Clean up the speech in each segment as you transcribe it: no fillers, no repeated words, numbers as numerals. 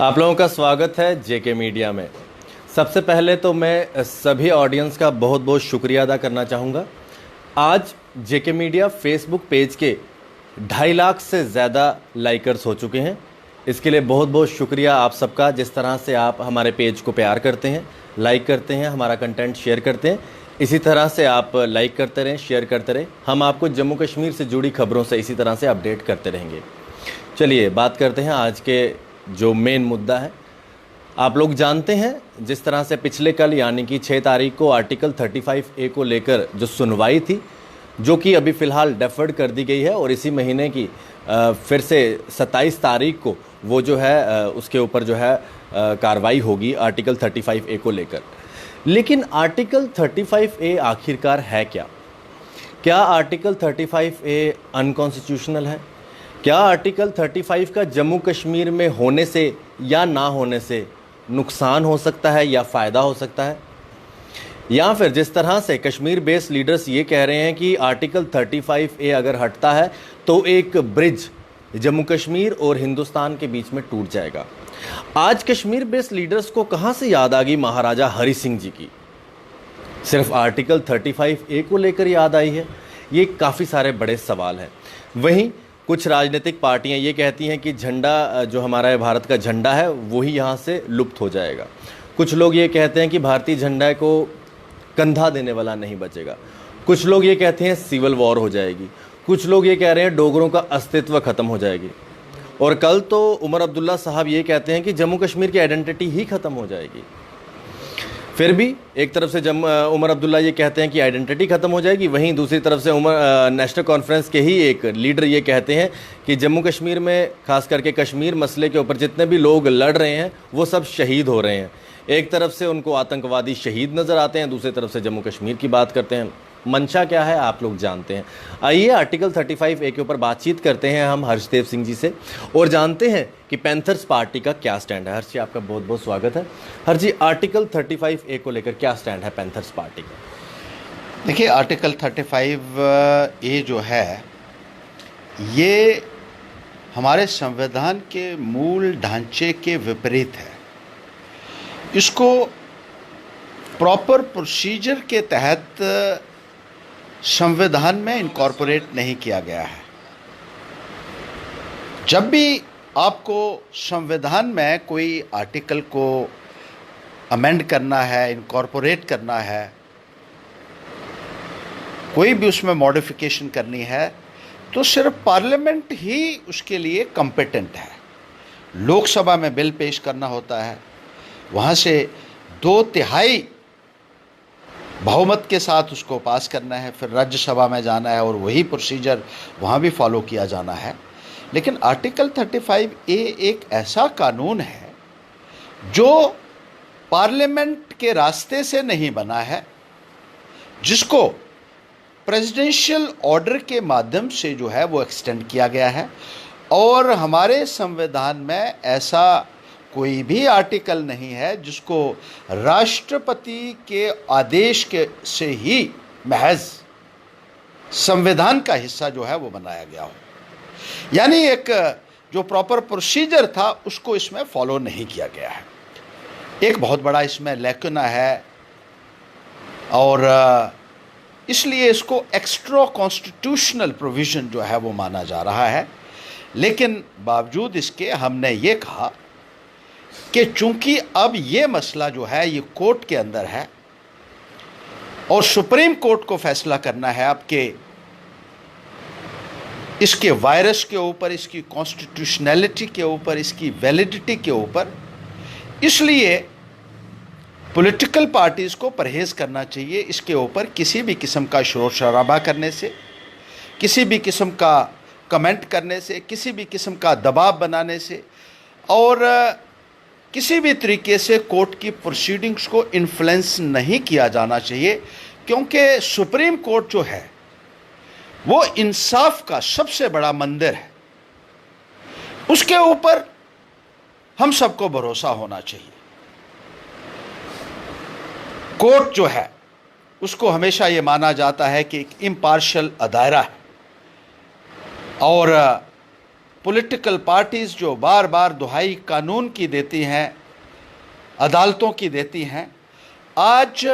आप लोगों का स्वागत है जेके मीडिया में। सबसे पहले तो मैं सभी ऑडियंस का बहुत बहुत शुक्रिया अदा करना चाहूँगा। आज जेके मीडिया फेसबुक पेज के 2.5 लाख से ज़्यादा लाइकर्स हो चुके हैं। इसके लिए बहुत बहुत शुक्रिया आप सबका, जिस तरह से आप हमारे पेज को प्यार करते हैं, लाइक करते हैं, हमारा कंटेंट शेयर करते हैं। इसी तरह से आप लाइक करते रहें, शेयर करते रहें। हम आपको जम्मू कश्मीर से जुड़ी खबरों से इसी तरह से अपडेट करते रहेंगे। चलिए बात करते हैं आज के जो मेन मुद्दा है। आप लोग जानते हैं जिस तरह से पिछले कल यानी कि 6 तारीख को आर्टिकल 35A को लेकर जो सुनवाई थी, जो कि अभी फ़िलहाल डेफर्ड कर दी गई है और इसी महीने की फिर से 27 तारीख को वो जो है उसके ऊपर जो है कार्रवाई होगी आर्टिकल 35A को लेकर। लेकिन आर्टिकल 35A आखिरकार है क्या? क्या आर्टिकल 35A अनकॉन्स्टिट्यूशनल है? क्या आर्टिकल 35 का जम्मू कश्मीर में होने से या ना होने से नुकसान हो सकता है या फ़ायदा हो सकता है? या फिर जिस तरह से कश्मीर बेस्ड लीडर्स ये कह रहे हैं कि आर्टिकल 35A अगर हटता है तो एक ब्रिज जम्मू कश्मीर और हिंदुस्तान के बीच में टूट जाएगा। आज कश्मीर बेस्ड लीडर्स को कहाँ से याद आ गई महाराजा हरि सिंह जी की? सिर्फ आर्टिकल 35A को लेकर याद आई है? ये काफ़ी सारे बड़े सवाल हैं। वहीं कुछ राजनीतिक पार्टियां ये कहती हैं कि झंडा जो हमारा भारत का झंडा है वही यहाँ से लुप्त हो जाएगा। कुछ लोग ये कहते हैं कि भारतीय झंडा को कंधा देने वाला नहीं बचेगा। कुछ लोग ये कहते हैं सिविल वॉर हो जाएगी। कुछ लोग ये कह रहे हैं डोगरों का अस्तित्व ख़त्म हो जाएगी। और कल तो उमर अब्दुल्ला साहब ये कहते हैं कि जम्मू कश्मीर की आइडेंटिटी ही ख़त्म हो जाएगी। फिर भी एक तरफ से उमर अब्दुल्ला ये कहते हैं कि आइडेंटिटी ख़त्म हो जाएगी, वहीं दूसरी तरफ से नेशनल कॉन्फ्रेंस के ही एक लीडर ये कहते हैं कि जम्मू कश्मीर में खास करके कश्मीर मसले के ऊपर जितने भी लोग लड़ रहे हैं वो सब शहीद हो रहे हैं। एक तरफ से उनको आतंकवादी शहीद नज़र आते हैं, दूसरी तरफ से जम्मू कश्मीर की बात करते हैं। मंशा क्या है आप लोग जानते हैं। आइए आर्टिकल 35A के ऊपर बातचीत करते हैं हम हर्षदेव सिंह जी से और जानते हैं कि पैंथर्स पार्टी का क्या स्टैंड है। हर्ष जी आपका बहुत बहुत स्वागत है। हर्ष जी, आर्टिकल 35A को लेकर क्या स्टैंड है पैंथर्स पार्टी का? देखिए, आर्टिकल 35A जो है ये हमारे संविधान के मूल ढांचे के विपरीत है। इसको प्रॉपर प्रोसीजर के तहत संविधान में इनकॉर्पोरेट नहीं किया गया है। जब भी आपको संविधान में कोई आर्टिकल को अमेंड करना है, इनकॉर्पोरेट करना है, कोई भी उसमें मॉडिफिकेशन करनी है, तो सिर्फ पार्लियामेंट ही उसके लिए कॉम्पिटेंट है। लोकसभा में बिल पेश करना होता है, वहाँ से 2/3 बहुमत के साथ उसको पास करना है, फिर राज्यसभा में जाना है और वही प्रोसीजर वहाँ भी फॉलो किया जाना है। लेकिन आर्टिकल 35A एक ऐसा कानून है जो पार्लियामेंट के रास्ते से नहीं बना है, जिसको प्रेसिडेंशियल ऑर्डर के माध्यम से जो है वो एक्सटेंड किया गया है। और हमारे संविधान में ऐसा कोई भी आर्टिकल नहीं है जिसको राष्ट्रपति के आदेश के से ही महज संविधान का हिस्सा जो है वो बनाया गया हो। यानी एक जो प्रॉपर प्रोसीजर था उसको इसमें फॉलो नहीं किया गया है। एक बहुत बड़ा इसमें लैकुना है और इसलिए इसको एक्स्ट्रा कॉन्स्टिट्यूशनल प्रोविज़न जो है वो माना जा रहा है। लेकिन बावजूद इसके हमने ये कहा कि चूंकि अब ये मसला जो है ये कोर्ट के अंदर है और सुप्रीम कोर्ट को फैसला करना है आपके इसके वायरस के ऊपर, इसकी कॉन्स्टिट्यूशनैलिटी के ऊपर, इसकी वैलिडिटी के ऊपर, इसलिए पॉलिटिकल पार्टीज़ को परहेज़ करना चाहिए इसके ऊपर किसी भी किस्म का शोर शराबा करने से, किसी भी किस्म का कमेंट करने से, किसी भी किस्म का दबाव बनाने से और किसी भी तरीके से कोर्ट की प्रोसीडिंग्स को इन्फ्लुएंस नहीं किया जाना चाहिए। क्योंकि सुप्रीम कोर्ट जो है वो इंसाफ का सबसे बड़ा मंदिर है, उसके ऊपर हम सबको भरोसा होना चाहिए। कोर्ट जो है उसको हमेशा ये माना जाता है कि एक इम्पार्शियल अदारा है और पॉलिटिकल पार्टीज जो बार बार दुहाई कानून की देती हैं, अदालतों की देती हैं, आज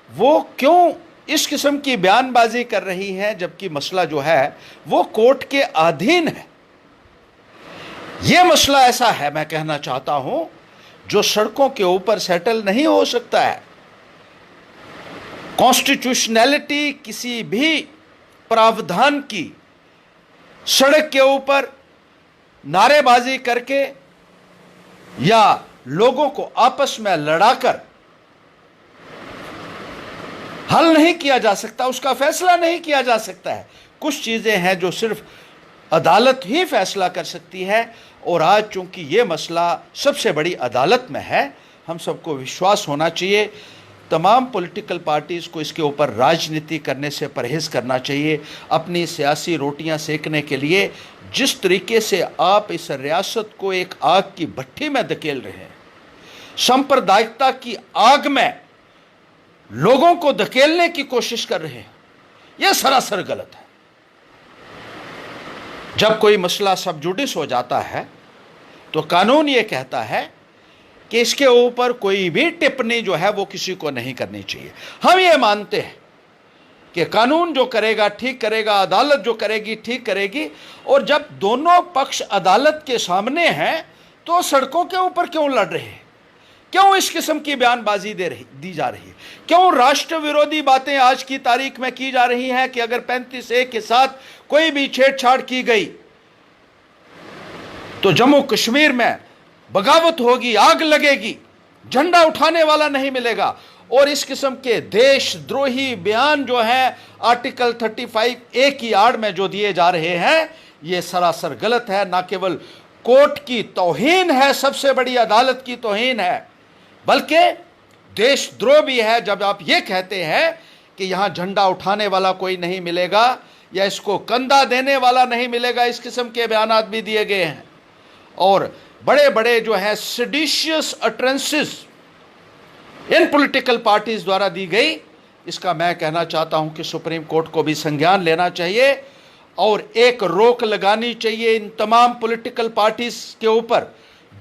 वो क्यों इस किस्म की बयानबाजी कर रही हैं, जबकि मसला जो है वो कोर्ट के अधीन है। ये मसला ऐसा है, मैं कहना चाहता हूं, जो सड़कों के ऊपर सेटल नहीं हो सकता है। कॉन्स्टिट्यूशनैलिटी किसी भी प्रावधान की सड़क के ऊपर नारेबाजी करके या लोगों को आपस में लड़ाकर हल नहीं किया जा सकता, उसका फैसला नहीं किया जा सकता है। कुछ चीजें हैं जो सिर्फ अदालत ही फैसला कर सकती है, और आज चूंकि ये मसला सबसे बड़ी अदालत में है, हम सबको विश्वास होना चाहिए, तमाम पॉलिटिकल पार्टीज़ को इसके ऊपर राजनीति करने से परहेज़ करना चाहिए। अपनी सियासी रोटियां सेकने के लिए जिस तरीके से आप इस रियासत को एक आग की भट्ठी में धकेल रहे हैं, सांप्रदायिकता की आग में लोगों को धकेलने की कोशिश कर रहे हैं, यह सरासर गलत है। जब कोई मसला सब जुडिस हो जाता है तो कानून यह कहता है कि इसके ऊपर कोई भी टिप्पणी जो है वो किसी को नहीं करनी चाहिए। हम ये मानते हैं कि कानून जो करेगा ठीक करेगा, अदालत जो करेगी ठीक करेगी, और जब दोनों पक्ष अदालत के सामने हैं तो सड़कों के ऊपर क्यों लड़ रहे हैं? क्यों इस किस्म की बयानबाजी दी जा रही है? क्यों राष्ट्र विरोधी बातें आज की तारीख में की जा रही हैं कि अगर 35A के साथ कोई भी छेड़छाड़ की गई तो जम्मू कश्मीर में बगावत होगी, आग लगेगी, झंडा उठाने वाला नहीं मिलेगा। और इस किस्म के देशद्रोही बयान जो है आर्टिकल 35A की आड़ में जो दिए जा रहे हैं, ये सरासर गलत है। ना केवल कोर्ट की तौहीन है, सबसे बड़ी अदालत की तौहीन है, बल्कि देशद्रोह भी है जब आप ये कहते हैं कि यहां झंडा उठाने वाला कोई नहीं मिलेगा या इसको कंधा देने वाला नहीं मिलेगा। इस किस्म के बयानात भी दिए गए हैं, और बड़े बड़े जो है सेडिशियस अटरेंसेस इन पॉलिटिकल पार्टीज द्वारा दी गई। इसका मैं कहना चाहता हूं कि सुप्रीम कोर्ट को भी संज्ञान लेना चाहिए और एक रोक लगानी चाहिए इन तमाम पॉलिटिकल पार्टीज के ऊपर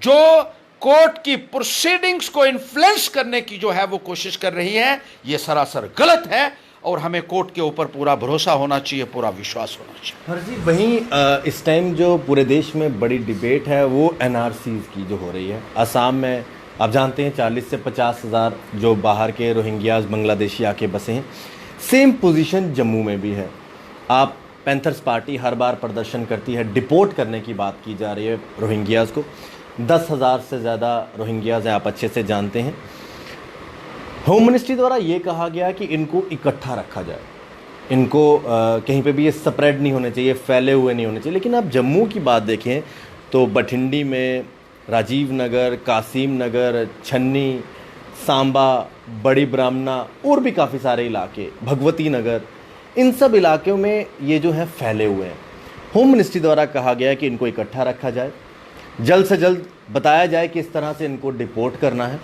जो कोर्ट की प्रोसीडिंग्स को इन्फ्लुएंस करने की जो है वो कोशिश कर रही हैं। ये सरासर गलत है और हमें कोर्ट के ऊपर पूरा भरोसा होना चाहिए, पूरा विश्वास होना चाहिए। हर जी वहीं इस टाइम जो पूरे देश में बड़ी डिबेट है वो एनआरसीज की जो हो रही है। असम में आप जानते हैं 40 से 50 हज़ार जो बाहर के रोहिंग्याज बांग्लादेशी आके बसे हैं। सेम पोजीशन जम्मू में भी है। आप पैंथर्स पार्टी हर बार प्रदर्शन करती है, डिपोर्ट करने की बात की जा रही है रोहिंग्याज को। 10,000 से ज़्यादा रोहिंग्याज हैं, आप अच्छे से जानते हैं। होम मिनिस्ट्री द्वारा ये कहा गया कि इनको इकट्ठा रखा जाए, इनको कहीं पे भी ये स्प्रेड नहीं होने चाहिए, फैले हुए नहीं होने चाहिए। लेकिन आप जम्मू की बात देखें तो बठिंडी में, राजीव नगर, कासिम नगर, छन्नी, सांबा, बड़ी ब्राह्मणा और भी काफ़ी सारे इलाके, भगवती नगर, इन सब इलाकों में ये जो है फैले हुए हैं। होम मिनिस्ट्री द्वारा कहा गया कि इनको इकट्ठा रखा जाए, जल्द से जल्द बताया जाए कि इस तरह से इनको डिपोर्ट करना है।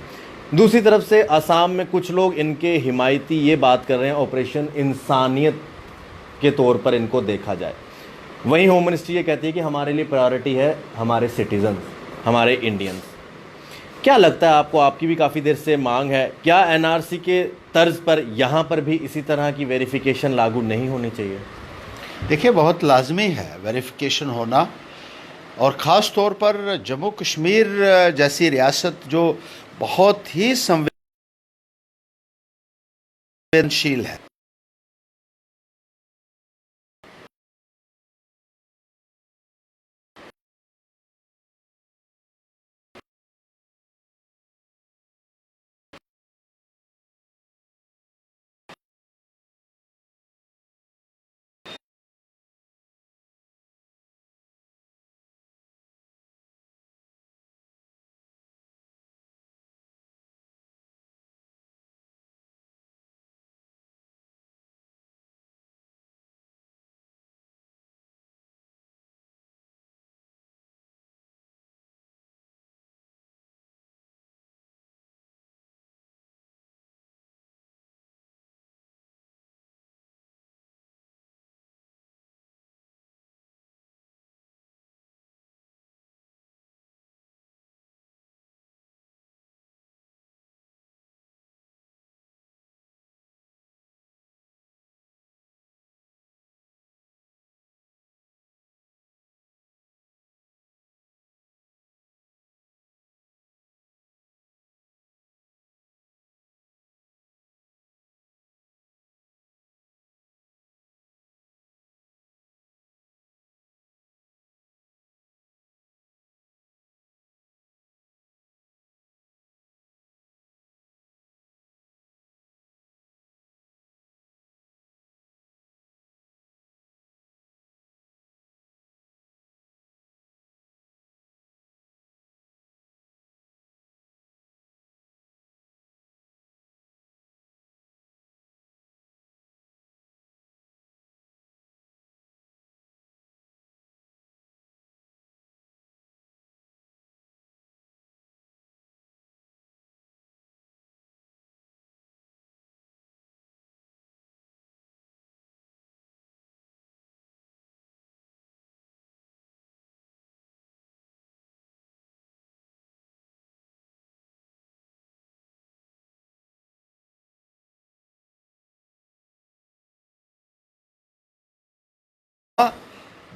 दूसरी तरफ से असम में कुछ लोग इनके हिमायती ये बात कर रहे हैं ऑपरेशन इंसानियत के तौर पर इनको देखा जाए। वहीं होम मिनिस्ट्री ये कहती है कि हमारे लिए प्रायोरिटी है हमारे सिटीजन्स, हमारे इंडियंस। क्या लगता है आपको, आपकी भी काफ़ी देर से मांग है, क्या एनआरसी के तर्ज पर यहाँ पर भी इसी तरह की वेरिफिकेशन लागू नहीं होनी चाहिए? देखिए, बहुत लाजमी है वेरिफिकेशन होना, और ख़ास तौर पर जम्मू कश्मीर जैसी रियासत जो बहुत ही संवेदनशील है।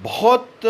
बहुत